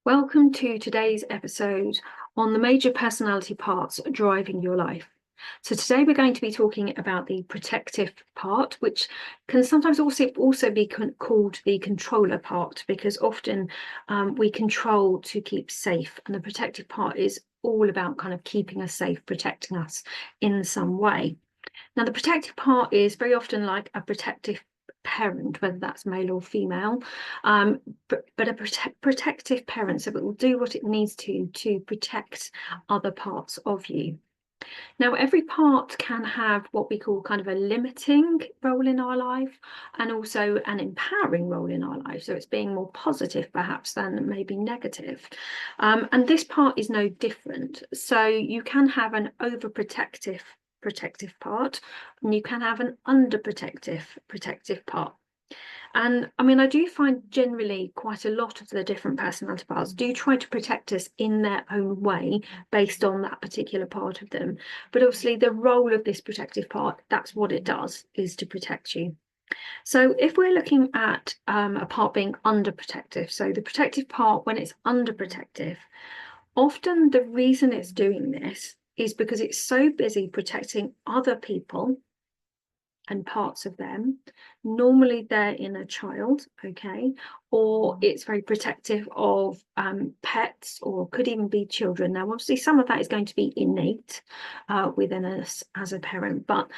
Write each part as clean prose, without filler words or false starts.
Welcome to today's episode on the major personality parts driving your life. So today we're going to be talking about the protective part, which can sometimes also be called the controller part, because often we control to keep safe, and the protective part is all about kind of keeping us safe, protecting us in some way. Now, the protective part is very often like a protective parent, whether that's male or female, but a protective parent, so it will do what it needs to protect other parts of you. Now, every part can have what we call kind of a limiting role in our life and also an empowering role in our life. So it's being more positive perhaps than maybe negative. And this part is no different. So you can have an overprotective protective part, and you can have an underprotective protective part. And I mean, I do find generally quite a lot of the different personality parts do try to protect us in their own way based on that particular part of them. But obviously the role of this protective part, that's what it does, is to protect you. So if we're looking at a part being underprotective, so the protective part, when it's underprotective, often the reason it's doing this is because it's so busy protecting other people and parts of them. Normally they're inner child, okay, or it's very protective of pets, or could even be children. Now obviously some of that is going to be innate within us as a parent, but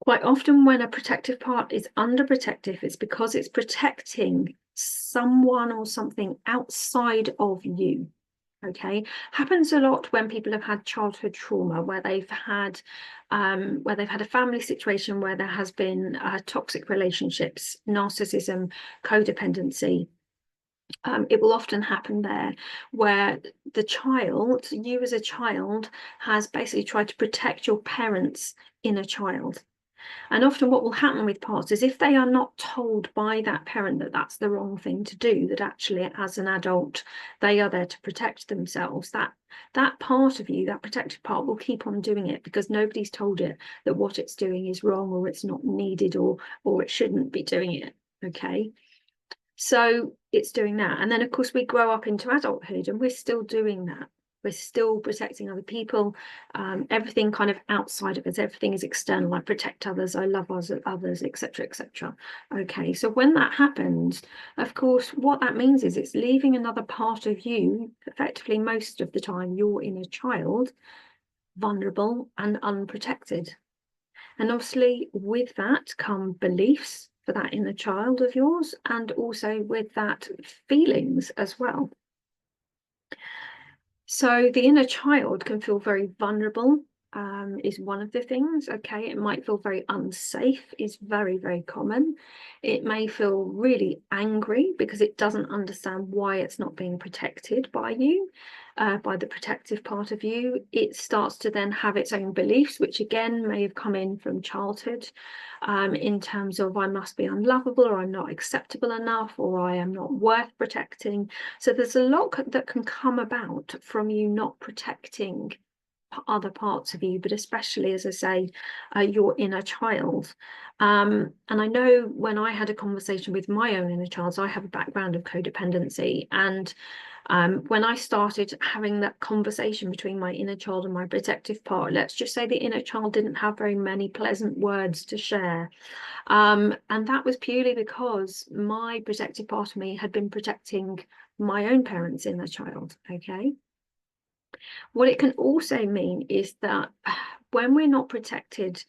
quite often when a protective part is underprotective, it's because it's protecting someone or something outside of you. Okay, happens a lot when people have had childhood trauma, where they've had a family situation where there has been toxic relationships, narcissism, codependency. It will often happen there where you as a child, has basically tried to protect your parents' inner child. And often what will happen with parts is if they are not told by that parent that that's the wrong thing to do, that actually as an adult they are there to protect themselves, that part of you, that protective part, will keep on doing it because nobody's told it that what it's doing is wrong, or it's not needed, or it shouldn't be doing it. Okay, so it's doing that. And then of course we grow up into adulthood and we're still doing that. We're still protecting other people, everything kind of outside of us, everything is external. I protect others, I love others, etc., etc. Okay, so when that happens, of course, what that means is it's leaving another part of you, effectively most of the time, your inner child, vulnerable and unprotected. And obviously with that come beliefs for that inner child of yours, and also with that feelings as well. So the inner child can feel very vulnerable, is one of the things. Okay, it might feel very unsafe, is very, very common. It may feel really angry because it doesn't understand why it's not being protected by you, by the protective part of you. It starts to then have its own beliefs, which again may have come in from childhood, in terms of I must be unlovable, or I'm not acceptable enough, or I am not worth protecting. So there's a lot that can come about from you not protecting other parts of you, but especially, as I say, your inner child. And I know when I had a conversation with my own inner child, so I have a background of codependency, and when I started having that conversation between my inner child and my protective part, let's just say the inner child didn't have very many pleasant words to share. And that was purely because my protective part of me had been protecting my own parents' inner child. Okay. What it can also mean is that when we're not protected,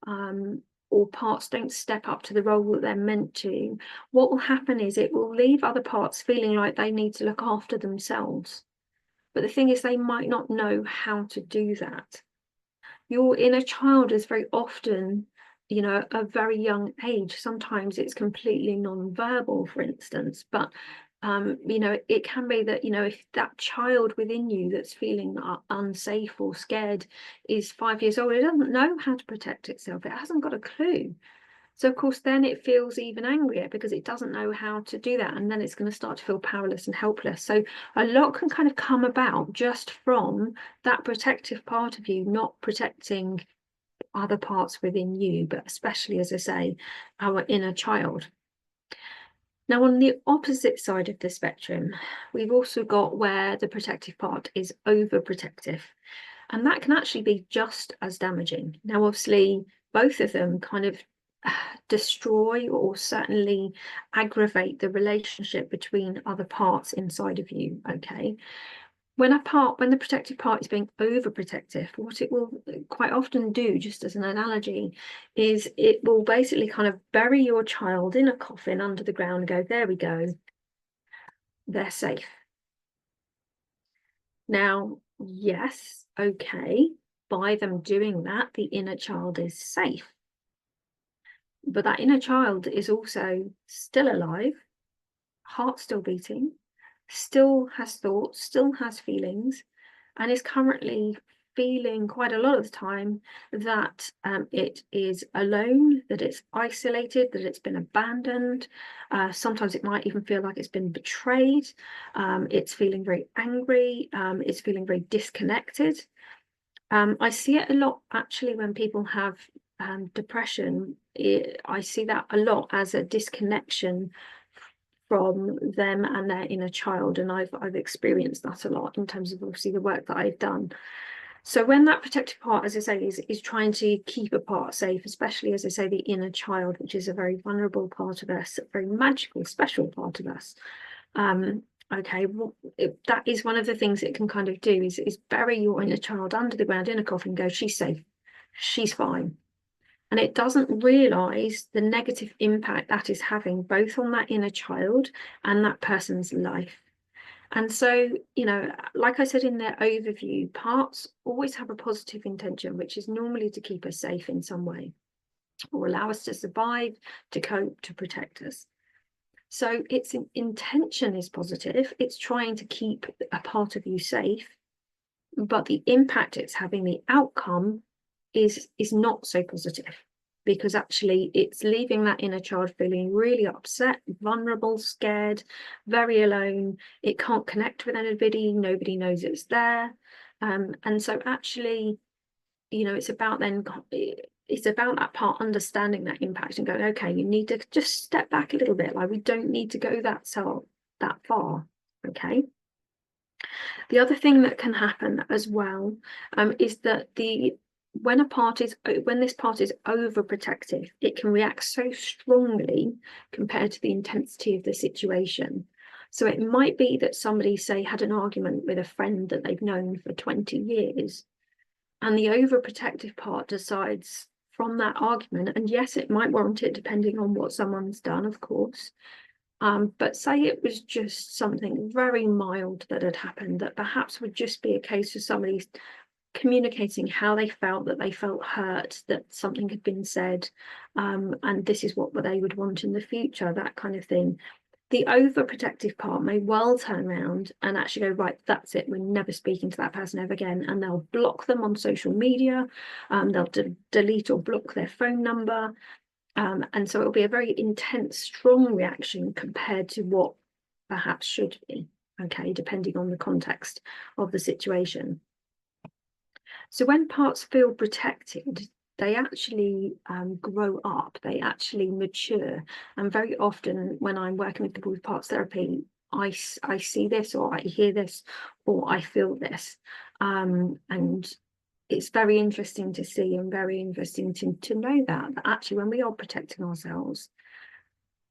or parts don't step up to the role that they're meant to, what will happen is it will leave other parts feeling like they need to look after themselves. But the thing is, they might not know how to do that. Your inner child is very often, a very young age. Sometimes it's completely non-verbal, for instance, but it can be that, if that child within you that's feeling unsafe or scared is 5 years old, it doesn't know how to protect itself. It hasn't got a clue. So of course, then it feels even angrier because it doesn't know how to do that. And then it's going to start to feel powerless and helpless. So a lot can kind of come about just from that protective part of you not protecting other parts within you, but especially, as I say, our inner child. Now, on the opposite side of the spectrum, we've also got where the protective part is overprotective, and that can actually be just as damaging. Now, obviously, both of them kind of destroy or certainly aggravate the relationship between other parts inside of you. Okay, when the protective part is being overprotective, what it will quite often do, just as an analogy, is it will basically kind of bury your child in a coffin under the ground and go, there we go, they're safe. Now, yes, okay, by them doing that, the inner child is safe. But that inner child is also still alive, heart still beating, still has thoughts, still has feelings, and is currently feeling quite a lot of the time that it is alone, that it's isolated, that it's been abandoned. Sometimes it might even feel like it's been betrayed. It's feeling very angry. It's feeling very disconnected. I see it a lot actually when people have depression. I see that a lot as a disconnection from them and their inner child, and I've experienced that a lot in terms of obviously the work that I've done. So when that protective part, as I say, is trying to keep a part safe, especially, as I say, the inner child, which is a very vulnerable part of us, a very magical, special part of us. Okay, well, that is one of the things it can kind of do is bury your inner child under the ground in a coffin and go, she's safe, she's fine. And it doesn't realize the negative impact that is having both on that inner child and that person's life. And so, you know, like I said in their overview, parts always have a positive intention, which is normally to keep us safe in some way, or allow us to survive, to cope, to protect us. So its intention is positive. It's trying to keep a part of you safe, but the impact it's having, the outcome is not so positive, because actually it's leaving that inner child feeling really upset, vulnerable, scared, very alone. It can't connect with anybody. Nobody knows it's there. And so actually, you know, it's about that part understanding that impact and going, okay, you need to just step back a little bit. Like, we don't need to go that far. Okay. The other thing that can happen as well is that when this part is overprotective, it can react so strongly compared to the intensity of the situation. So it might be that somebody, say, had an argument with a friend that they've known for 20 years, and the overprotective part decides from that argument, and yes, it might warrant it depending on what someone's done, of course. But say it was just something very mild that had happened, that perhaps would just be a case of somebody communicating how they felt, that they felt hurt, that something had been said, and this is what they would want in the future, that kind of thing. The overprotective part may well turn around and actually go, right, that's it, we're never speaking to that person ever again, and they'll block them on social media, they'll delete or block their phone number. And so it'll be a very intense, strong reaction compared to what perhaps should be, okay, depending on the context of the situation. So when parts feel protected, they actually grow up, they actually mature. And very often when I'm working with people with parts therapy, I see this, or I hear this, or I feel this. And it's very interesting to see, and very interesting to know that actually when we are protecting ourselves,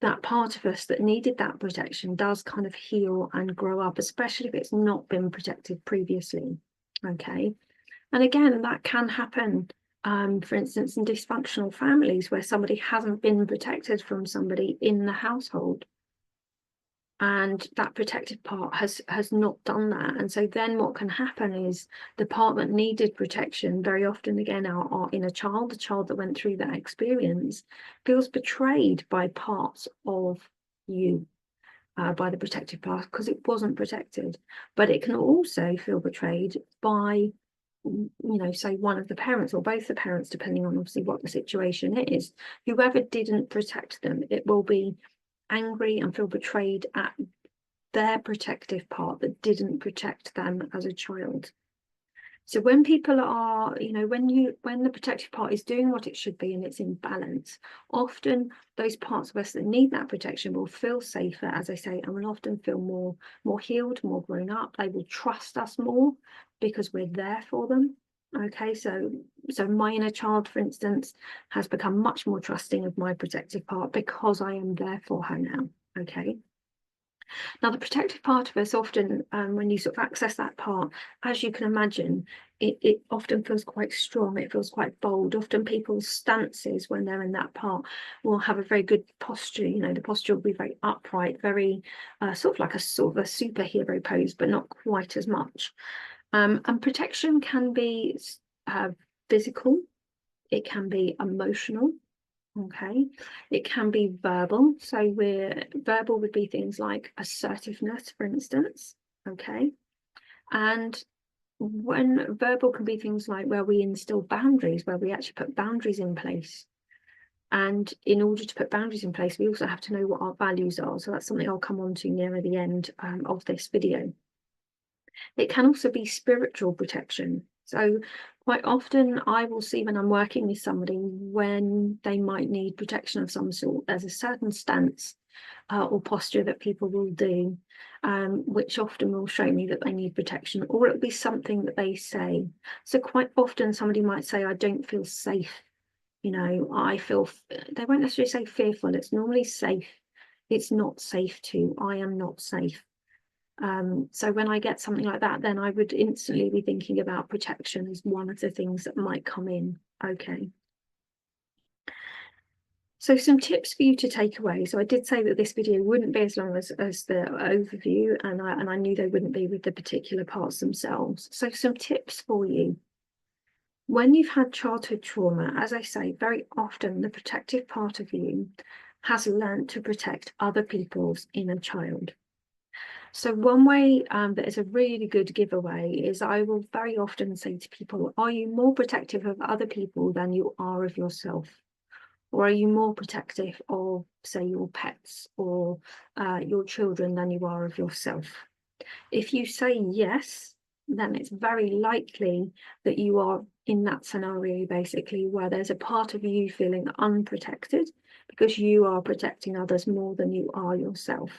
that part of us that needed that protection does kind of heal and grow up, especially if it's not been protected previously. Okay. And again, that can happen, for instance, in dysfunctional families where somebody hasn't been protected from somebody in the household. And that protective part has not done that. And so then what can happen is the part that needed protection, very often again our inner child, the child that went through that experience, feels betrayed by parts of you, by the protective part, because it wasn't protected. But it can also feel betrayed by, you know, say one of the parents or both the parents, depending on obviously what the situation is. Whoever didn't protect them, it will be angry and feel betrayed at their protective part that didn't protect them as a child. So when people are, when the protective part is doing what it should be and it's in balance, often those parts of us that need that protection will feel safer, as I say, and will often feel more healed, more grown up. They will trust us more because we're there for them. Okay, so my inner child, for instance, has become much more trusting of my protective part because I am there for her now. Okay. Now, the protective part of us often, when you sort of access that part, as you can imagine, it often feels quite strong. It feels quite bold. Often people's stances when they're in that part will have a very good posture. The posture will be very upright, very sort of like a superhero pose, but not quite as much. And protection can be physical. It can be emotional. Okay, it can be verbal. So verbal would be things like assertiveness, for instance. Okay, and when verbal can be things like where we instill boundaries, where we actually put boundaries in place. And in order to put boundaries in place, we also have to know what our values are. So that's something I'll come on to nearer the end of this video. It can also be spiritual protection. So quite often I will see when I'm working with somebody when they might need protection of some sort. There's a certain stance or posture that people will do, which often will show me that they need protection, or it'll be something that they say. So quite often somebody might say, I don't feel safe. I feel, they won't necessarily say fearful. It's normally safe. It's not safe to, I am not safe. So when I get something like that, then I would instantly be thinking about protection as one of the things that might come in. Okay. So some tips for you to take away. So I did say that this video wouldn't be as long as the overview, and I knew they wouldn't be with the particular parts themselves. So some tips for you. When you've had childhood trauma, as I say, very often the protective part of you has learned to protect other people's inner child. So one way that is a really good giveaway is I will very often say to people, are you more protective of other people than you are of yourself? Or are you more protective of, say, your pets or your children than you are of yourself? If you say yes, then it's very likely that you are in that scenario, basically, where there's a part of you feeling unprotected because you are protecting others more than you are yourself.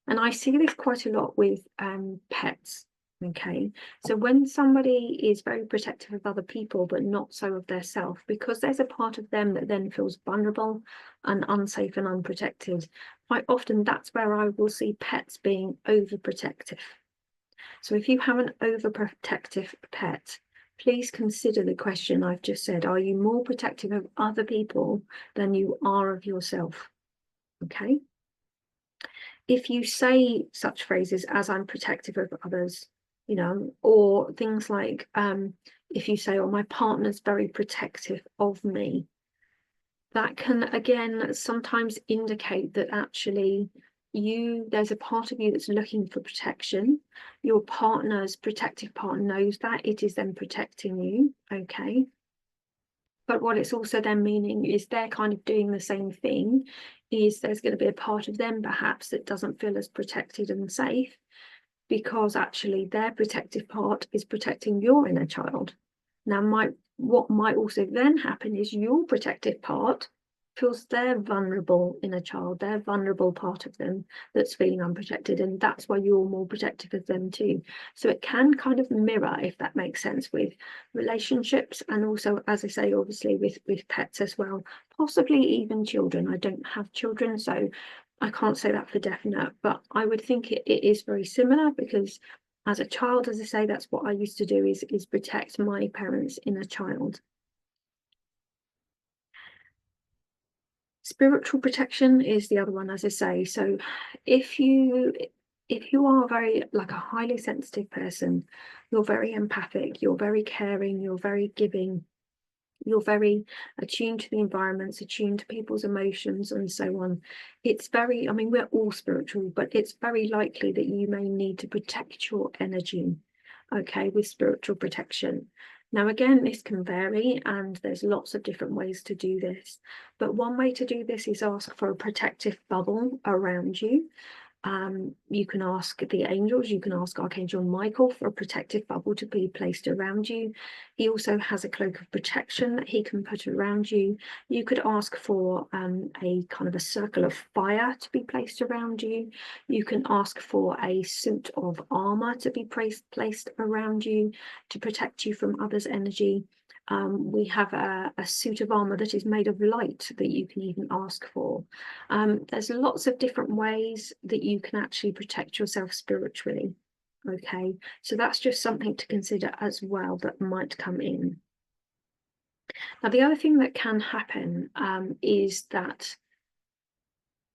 And I see this quite a lot with pets. Okay, so when somebody is very protective of other people but not so of their self, because there's a part of them that then feels vulnerable and unsafe and unprotected, quite often that's where I will see pets being overprotective. So if you have an overprotective pet, please consider the question I've just said. Are you more protective of other people than you are of yourself? Okay. If you say such phrases as I'm protective of others, or things like if you say, oh, my partner's very protective of me, that can again sometimes indicate that actually there's a part of you that's looking for protection. Your partner's protective part knows that it is them protecting you. Okay. But what it's also then meaning is they're kind of doing the same thing, is there's going to be a part of them perhaps that doesn't feel as protected and safe because actually their protective part is protecting your inner child. Now, what might also then happen is your protective part feels their vulnerable inner child, their vulnerable part of them that's feeling unprotected, and that's why you're more protective of them too. So it can kind of mirror, if that makes sense, with relationships, and also, as I say, obviously with pets as well, possibly even children. I don't have children, so I can't say that for definite, but I would think it is very similar, because as a child, as I say, that's what I used to do, is protect my parents' inner child. Spiritual protection is the other one, as I say. So if you are very, like, a highly sensitive person, you're very empathic, you're very caring, you're very giving, you're very attuned to the environments, attuned to people's emotions and so on. It's very, I mean, we're all spiritual, but it's very likely that you may need to protect your energy, okay, with spiritual protection. Now, again, this can vary and there's lots of different ways to do this. But one way to do this is ask for a protective bubble around you. You can ask the angels, you can ask Archangel Michael for a protective bubble to be placed around you. He also has a cloak of protection that he can put around you. You could ask for a kind of a circle of fire to be placed around you. You can ask for a suit of armor to be placed around you to protect you from others' energy. We have a suit of armor that is made of light that you can even ask for. There's lots of different ways that you can actually protect yourself spiritually. Okay, so that's just something to consider as well that might come in. Now, the other thing that can happen is that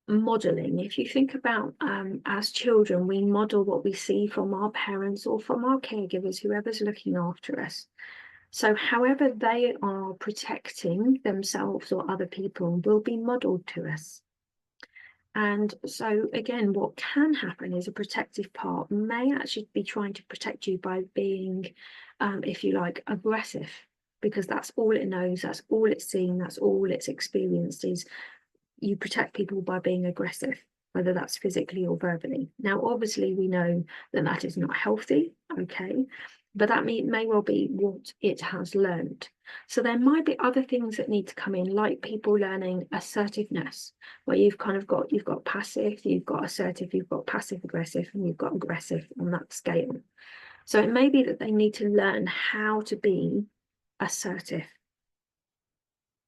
modeling. If you think about as children, we model what we see from our parents or from our caregivers, whoever's looking after us. So however they are protecting themselves or other people will be modeled to us. And so again, what can happen is a protective part may actually be trying to protect you by being, if you like, aggressive, because that's all it knows, that's all it's seen, that's all it's experienced, is you protect people by being aggressive, whether that's physically or verbally. Now, obviously, we know that that is not healthy, okay? But that may well be what it has learned. So there might be other things that need to come in, like people learning assertiveness, where you've got passive, you've got assertive, you've got passive aggressive, and you've got aggressive on that scale. So it may be that they need to learn how to be assertive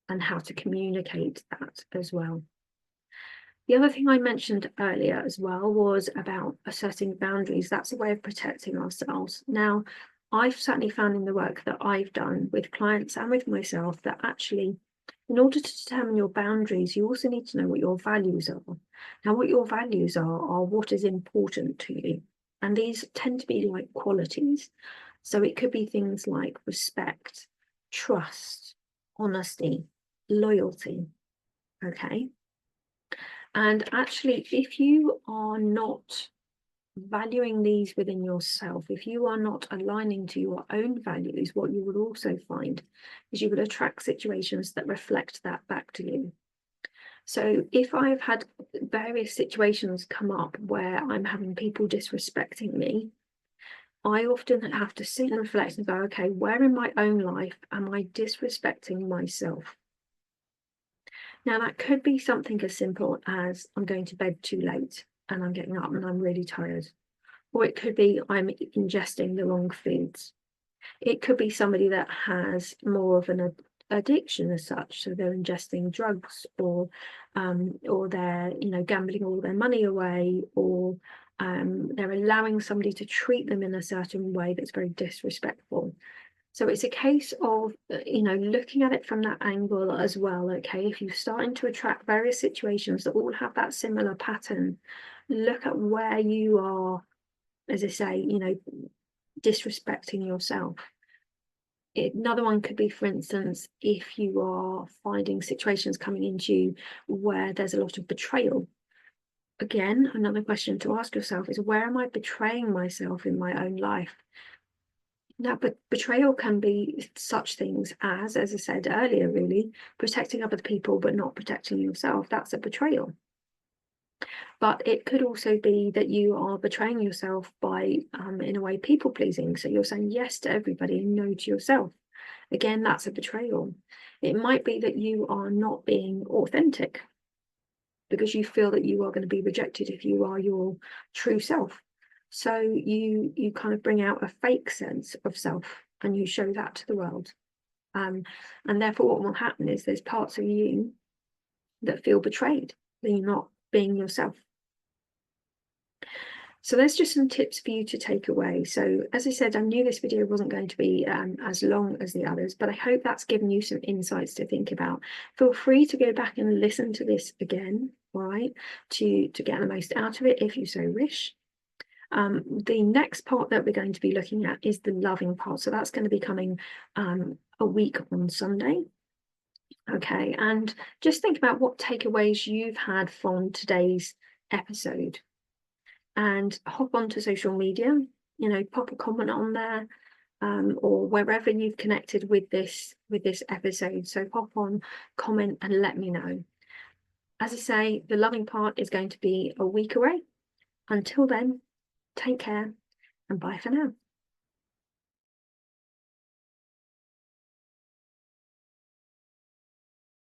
and how to communicate that as well. The other thing I mentioned earlier as well was about asserting boundaries. That's a way of protecting ourselves. Now, I've certainly found in the work that I've done with clients and with myself that actually, in order to determine your boundaries, you also need to know what your values are. Now, what your values are what is important to you. And these tend to be like qualities. So it could be things like respect, trust, honesty, loyalty. Okay. And actually, if you are not valuing these within yourself, if you are not aligning to your own values, what you will also find is you will attract situations that reflect that back to you. So if I've had various situations come up where I'm having people disrespecting me, I often have to sit and reflect and go, okay, where in my own life am I disrespecting myself? Now, that could be something as simple as I'm going to bed too late and I'm getting up and I'm really tired. Or it could be I'm ingesting the wrong foods. It could be somebody that has more of an addiction as such. So they're ingesting drugs or they're, gambling all their money away, or they're allowing somebody to treat them in a certain way that's very disrespectful. So it's a case of, looking at it from that angle as well, okay? If you're starting to attract various situations that all have that similar pattern, look at where you are, as I say, disrespecting yourself. Another one could be, for instance, if you are finding situations coming into you where there's a lot of betrayal. Again, another question to ask yourself is, where am I betraying myself in my own life? Now, but betrayal can be such things as I said earlier, really, protecting other people but not protecting yourself. That's a betrayal. But it could also be that you are betraying yourself by, in a way, people pleasing. So you're saying yes to everybody and no to yourself. Again, that's a betrayal. It might be that you are not being authentic because you feel that you are going to be rejected if you are your true self. So you kind of bring out a fake sense of self and you show that to the world. And therefore what will happen is there's parts of you that feel betrayed, that you're not being yourself. So there's just some tips for you to take away. So as I said, I knew this video wasn't going to be as long as the others, but I hope that's given you some insights to think about. Feel free to go back and listen to this again, all right, to get the most out of it if you so wish. The next part that we're going to be looking at is the loving part. So that's going to be coming a week on Sunday. Okay, and just think about what takeaways you've had from today's episode. And hop onto social media, pop a comment on there, or wherever you've connected with this episode. So pop on, comment, and let me know. As I say, the loving part is going to be a week away. Until then, take care and bye for now.